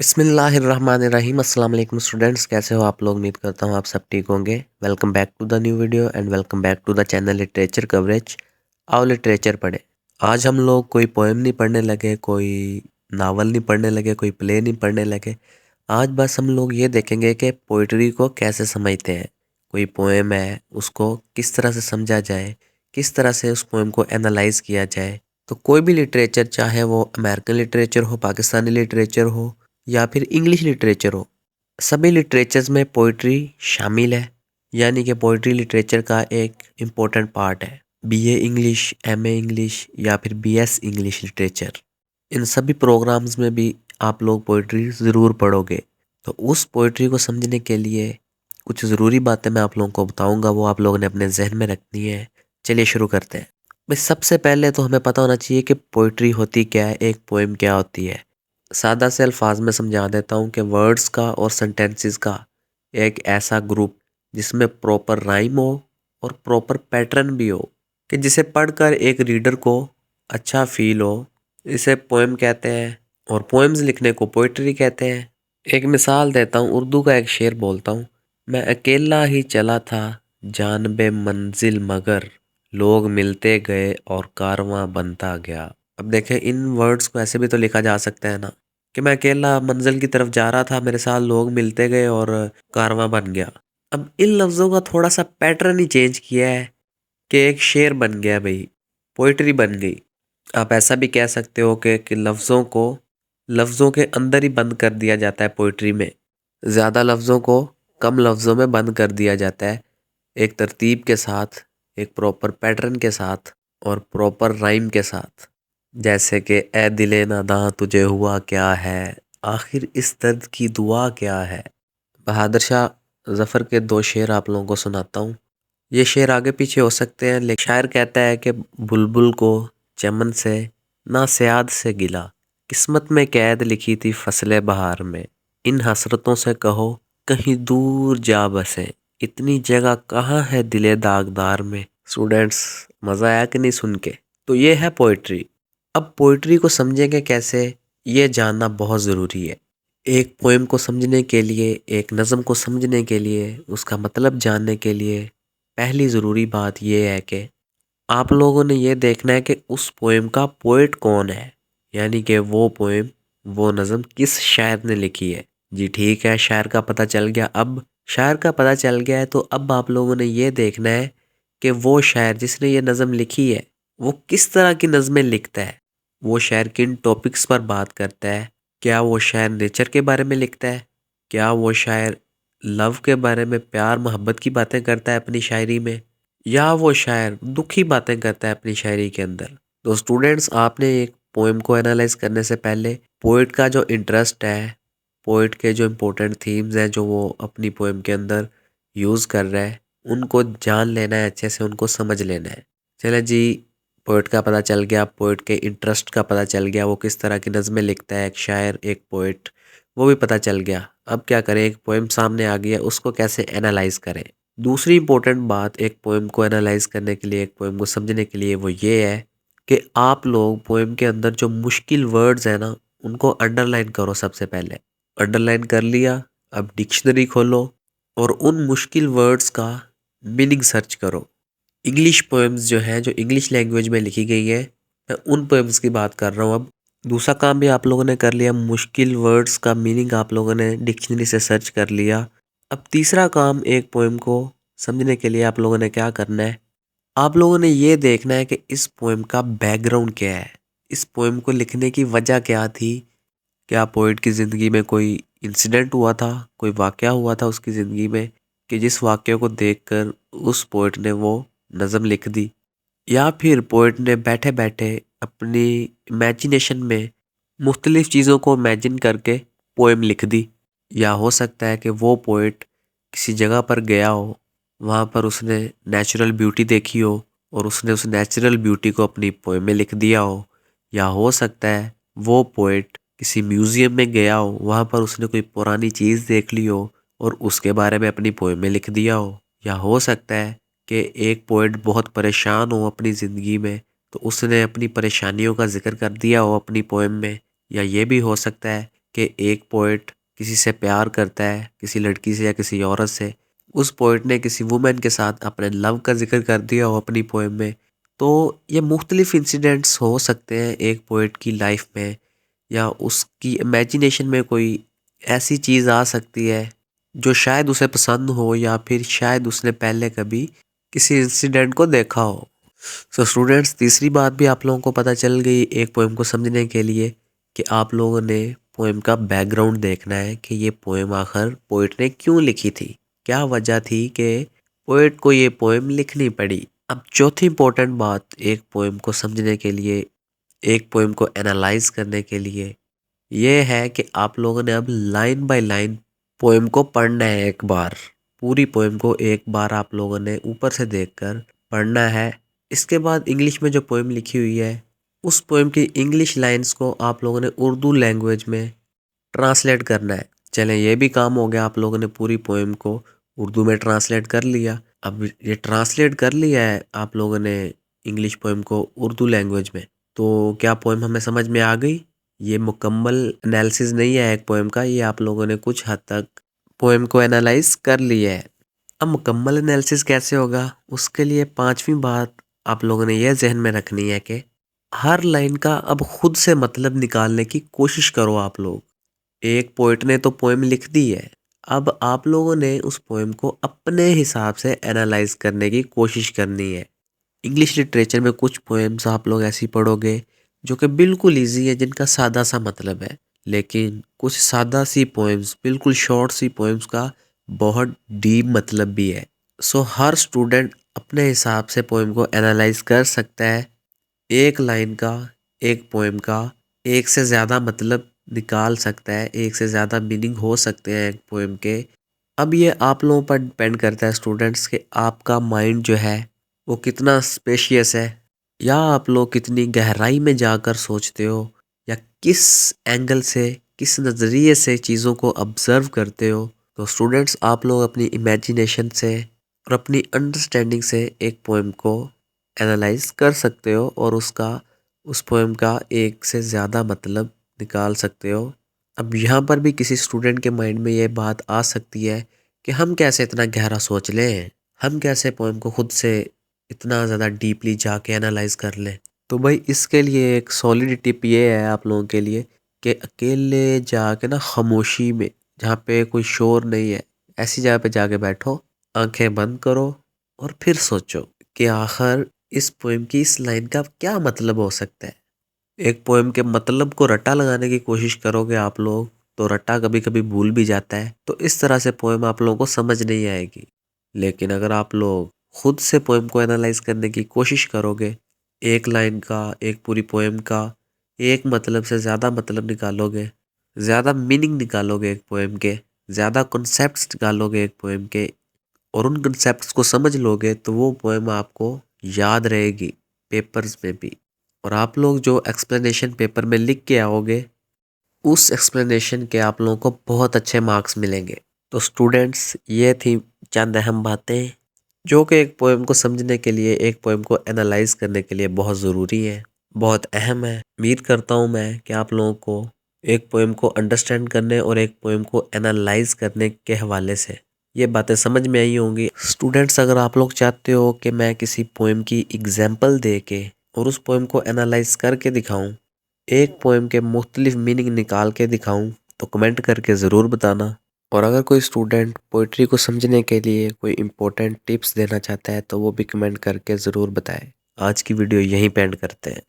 बिस्मिल्लाहिर्रहमानिर्रहीम। अस्सलाम वालेकुम स्टूडेंट्स, कैसे हो आप लोग? उम्मीद करता हूँ आप सब ठीक होंगे। Welcome back to the new video and welcome back to the channel literature coverage. आओ लिटरेचर पढ़े। आज हम लोग कोई पोएम नहीं पढ़ने लगे, कोई नावल नहीं पढ़ने लगे, कोई प्ले नहीं पढ़ने लगे। आज बस हम लोग ये देखेंगे कि पोइट्री को कैसे समझते हैं। कोई पोएम है उसको किस तरह से समझा जाए, किस तरह से उस पोएम को एनालाइज किया जाए। तो कोई भी लिटरेचर, चाहे वो अमेरिकन लिटरेचर हो, पाकिस्तानी लिटरेचर हो या फिर इंग्लिश लिटरेचर हो, सभी लिटरेचर्स में पोइट्री शामिल है। यानी कि पोइट्री लिटरेचर का एक इम्पोर्टेंट पार्ट है। बीए इंग्लिश, एमए इंग्लिश या फिर बीएस इंग्लिश लिटरेचर, इन सभी प्रोग्राम्स में भी आप लोग पोइट्री ज़रूर पढ़ोगे। तो उस पोइट्री को समझने के लिए कुछ ज़रूरी बातें मैं आप लोगों को बताऊंगा, वो आप लोगों ने अपने जहन में रखनी है। चलिए शुरू करते हैं। भाई सबसे पहले तो हमें पता होना चाहिए कि पोइट्री होती क्या है, एक पोएम क्या होती है। सादा से अल्फाज में समझा देता हूँ कि वर्ड्स का और सेंटेंसेस का एक ऐसा ग्रुप जिसमें प्रॉपर राइम हो और प्रॉपर पैटर्न भी हो, कि जिसे पढ़कर एक रीडर को अच्छा फील हो, इसे पोएम कहते हैं। और पोएम्स लिखने को पोइट्री कहते हैं। एक मिसाल देता हूँ, उर्दू का एक शेर बोलता हूँ। मैं अकेला ही चला था जानबे मंजिल, मगर लोग मिलते गए और कारवां बनता गया। अब देखें, इन वर्ड्स को ऐसे भी तो लिखा जा सकता है ना, कि मैं अकेला मंजिल की तरफ जा रहा था, मेरे साथ लोग मिलते गए और कारवां बन गया। अब इन लफ्ज़ों का थोड़ा सा पैटर्न ही चेंज किया है कि एक शेर बन गया, भाई पोइट्री बन गई। आप ऐसा भी कह सकते हो कि लफ्ज़ों को लफ्ज़ों के अंदर ही बंद कर दिया जाता है पोइट्री में। ज़्यादा लफ्ज़ों को कम लफ्ज़ों में बंद कर दिया जाता है, एक तरतीब के साथ, एक प्रॉपर पैटर्न के साथ और प्रॉपर राइम के साथ। जैसे कि ए दिले नादां तुझे हुआ क्या है, आखिर इस दर्द की दुआ क्या है। बहादुर शाह ज़फ़र के दो शेर आप लोगों को सुनाता हूँ। ये शेर आगे पीछे हो सकते हैं, लेकिन शायर कहता है कि बुलबुल को चमन से ना स्याद से गिला, किस्मत में कैद लिखी थी फसले बहार में, इन हसरतों से कहो कहीं दूर जा बसे, इतनी जगह कहाँ है दिले दागदार में। स्टूडेंट्स, मज़ा आया कि नहीं सुन के? तो ये है पोइट्री। अब पोइट्री को समझेंगे कैसे, ये जानना बहुत ज़रूरी है। एक पोएम को समझने के लिए, एक नज़म को समझने के लिए, उसका मतलब जानने के लिए पहली ज़रूरी बात यह है कि आप लोगों ने ये देखना है कि उस पोएम का पोएट कौन है। यानी कि वो पोएम, वो नज़म किस शायर ने लिखी है। जी ठीक है, शायर का पता चल गया। अब शायर का पता चल गया है तो अब आप लोगों ने ये देखना है कि वो शायर जिसने ये नज़म लिखी है, वो किस तरह की नज़में लिखता है। वो शायर किन टॉपिक्स पर बात करता है। क्या वो शायर नेचर के बारे में लिखता है? क्या वो शायर लव के बारे में, प्यार मोहब्बत की बातें करता है अपनी शायरी में? या वो शायर दुखी बातें करता है अपनी शायरी के अंदर? तो स्टूडेंट्स, आपने एक पोएम को एनालाइज करने से पहले पोइट का जो इंटरेस्ट है, पोइट के जो इम्पोर्टेंट थीम्स हैं जो वो अपनी पोएम के अंदर यूज़ कर रहा है, उनको जान लेना है, अच्छे से उनको समझ लेना है। चले जी, पोइट का पता चल गया, पोइट के इंटरेस्ट का पता चल गया, वो किस तरह की नज़में लिखता है, एक शायर, एक पोइट, वो भी पता चल गया। अब क्या करें, एक पोएम सामने आ गया, उसको कैसे एनालाइज करें। दूसरी इंपॉर्टेंट बात एक पोएम को एनालाइज करने के लिए, एक पोएम को समझने के लिए, वो ये है कि आप लोग पोएम के अंदर जो मुश्किल वर्ड्स हैं ना, उनको अंडरलाइन करो। सबसे पहले अंडरलाइन कर लिया, अब डिक्शनरी खोलो और उन मुश्किल वर्ड्स का मीनिंग सर्च करो। इंग्लिश पोएम्स जो हैं, जो इंग्लिश लैंग्वेज में लिखी गई है, मैं उन पोएम्स की बात कर रहा हूँ। अब दूसरा काम भी आप लोगों ने कर लिया, मुश्किल वर्ड्स का मीनिंग आप लोगों ने डिक्शनरी से सर्च कर लिया। अब तीसरा काम, एक पोएम को समझने के लिए आप लोगों ने क्या करना है, आप लोगों ने ये देखना है कि इस पोएम का बैकग्राउंड क्या है, इस पोएम को लिखने की वजह क्या थी। क्या पोइट की ज़िंदगी में कोई इंसिडेंट हुआ था, कोई वाक़या हुआ था उसकी ज़िंदगी में, कि जिस वाक़ये को देखकर उस पोइट ने वो नज़म लिख दी? या फिर पोइट ने बैठे बैठे अपनी इमेजिनेशन में मुख्तलिफ़ चीज़ों को इमेजिन करके पोएम लिख दी? या हो सकता है कि वो पोइट किसी जगह पर गया हो, वहाँ पर उसने नेचुरल ब्यूटी देखी हो और उसने उस नेचुरल ब्यूटी को अपनी पोएम में लिख दिया हो। या हो सकता है वो पोइट किसी म्यूज़ियम में गया हो, वहाँ पर उसने कोई पुरानी चीज़ देख ली हो और उसके बारे में अपनी पोएम में लिख दिया हो। या हो सकता है कि एक पोइट बहुत परेशान हो अपनी ज़िंदगी में, तो उसने अपनी परेशानियों का जिक्र कर दिया हो अपनी पोएम में। या ये भी हो सकता है कि एक पोएट किसी से प्यार करता है, किसी लड़की से या किसी औरत से। उस पोएट ने किसी वुमेन के साथ अपने लव का जिक्र कर दिया हो अपनी पोएम में। तो ये मुख्तलिफ इंसिडेंट्स हो सकते हैं एक पोएट की लाइफ में, या उसकी इमेजिनेशन में कोई ऐसी चीज़ आ सकती है जो शायद उसे पसंद हो, या फिर शायद उसने पहले कभी किसी इंसिडेंट को देखा हो। सो स्टूडेंट्स, तीसरी बात भी आप लोगों को पता चल गई एक पोएम को समझने के लिए, कि आप लोगों ने पोएम का बैकग्राउंड देखना है कि ये पोएम आखिर पोएट ने क्यों लिखी थी, क्या वजह थी कि पोएट को ये पोएम लिखनी पड़ी। अब चौथी इंपॉर्टेंट बात एक पोएम को समझने के लिए, एक पोएम को एनालाइज करने के लिए, ये है कि आप लोगों ने अब लाइन बाय लाइन पोएम को पढ़ना है। एक बार पूरी पोएम को एक बार आप लोगों ने ऊपर से देखकर पढ़ना है। इसके बाद इंग्लिश में जो पोएम लिखी हुई है, उस पोएम की इंग्लिश लाइंस को आप लोगों ने उर्दू लैंग्वेज में ट्रांसलेट करना है। चलें, ये भी काम हो गया, आप लोगों ने पूरी पोएम को उर्दू में ट्रांसलेट कर लिया। अब ये ट्रांसलेट कर लिया है आप लोगों ने इंग्लिश पोएम को उर्दू लैंग्वेज में, तो क्या पोएम हमें समझ में आ गई? ये मुकम्मल एनालिसिस नहीं है एक पोएम का, ये आप लोगों ने कुछ हद तक पोएम को एनालाइज कर लिया है। अब मुकम्मल एनालिसिस कैसे होगा, उसके लिए पांचवी बात आप लोगों ने यह जहन में रखनी है कि हर लाइन का अब खुद से मतलब निकालने की कोशिश करो आप लोग। एक पोएट ने तो पोएम लिख दी है, अब आप लोगों ने उस पोएम को अपने हिसाब से एनालाइज करने की कोशिश करनी है। इंग्लिश लिटरेचर में कुछ पोएम्स आप लोग ऐसी पढ़ोगे जो कि बिल्कुल इजी है, जिनका सादा सा मतलब है, लेकिन कुछ सादा सी पोएम्स, बिल्कुल शॉर्ट सी पोएम्स का बहुत डीप मतलब भी है। सो हर स्टूडेंट अपने हिसाब से पोएम को एनालाइज कर सकता है। एक लाइन का, एक पोएम का एक से ज़्यादा मतलब निकाल सकता है, एक से ज़्यादा मीनिंग हो सकते हैं एक पोएम के। अब ये आप लोगों पर डिपेंड करता है स्टूडेंट्स कि आपका माइंड जो है वो कितना स्पेशियस है, या आप लोग कितनी गहराई में जाकर सोचते हो, या किस एंगल से, किस नज़रिए से चीज़ों को ऑब्ज़र्व करते हो। तो स्टूडेंट्स, आप लोग अपनी इमेजिनेशन से और अपनी अंडरस्टैंडिंग से एक पोएम को एनालाइज कर सकते हो, और उस पोएम का एक से ज़्यादा मतलब निकाल सकते हो। अब यहाँ पर भी किसी स्टूडेंट के माइंड में ये बात आ सकती है कि हम कैसे इतना गहरा सोच लें, हम कैसे पोएम को खुद से इतना ज़्यादा डीपली जाके एनालाइज कर लें। तो भाई, इसके लिए एक सॉलिड टिप ये है आप लोगों के लिए कि अकेले जाके ना, खामोशी में, जहाँ पे कोई शोर नहीं है, ऐसी जगह पे जाके बैठो, आंखें बंद करो और फिर सोचो कि आखिर इस पोएम की इस लाइन का क्या मतलब हो सकता है। एक पोएम के मतलब को रट्टा लगाने की कोशिश करोगे आप लोग, तो रट्टा कभी कभी भूल भी जाता है, तो इस तरह से पोएम आप लोगों को समझ नहीं आएगी। लेकिन अगर आप लोग खुद से पोएम को एनालाइज करने की कोशिश करोगे, एक लाइन का, एक पूरी पोएम का एक मतलब से ज़्यादा मतलब निकालोगे, ज़्यादा मीनिंग निकालोगे एक पोएम के, ज़्यादा कॉन्सेप्ट्स निकालोगे एक पोएम के, और उन कॉन्सेप्ट्स को समझ लोगे, तो वो पोएम आपको याद रहेगी पेपर्स में भी। और आप लोग जो एक्सप्लेनेशन पेपर में लिख के आओगे, उस एक्सप्लेनेशन के आप लोगों को बहुत अच्छे मार्क्स मिलेंगे। तो स्टूडेंट्स, ये थी चंद अहम बातें जो कि एक पोएम को समझने के लिए, एक पोएम को एनालाइज करने के लिए बहुत ज़रूरी है, बहुत अहम है। उम्मीद करता हूँ मैं कि आप लोगों को एक पोएम को अंडरस्टैंड करने और एक पोएम को एनालाइज करने के हवाले से ये बातें समझ में आई होंगी। स्टूडेंट्स, अगर आप लोग चाहते हो कि मैं किसी पोएम की एग्जाम्पल दे के और उस पोएम को एनालाइज करके दिखाऊं, एक पोएम के मुख्तलिफ मीनिंग निकाल के दिखाऊं, तो कमेंट करके ज़रूर बताना। और अगर कोई स्टूडेंट पोइट्री को समझने के लिए कोई इम्पोर्टेंट टिप्स देना चाहता है, तो वो भी कमेंट करके ज़रूर बताए। आज की वीडियो यहीं पे एंड करते हैं।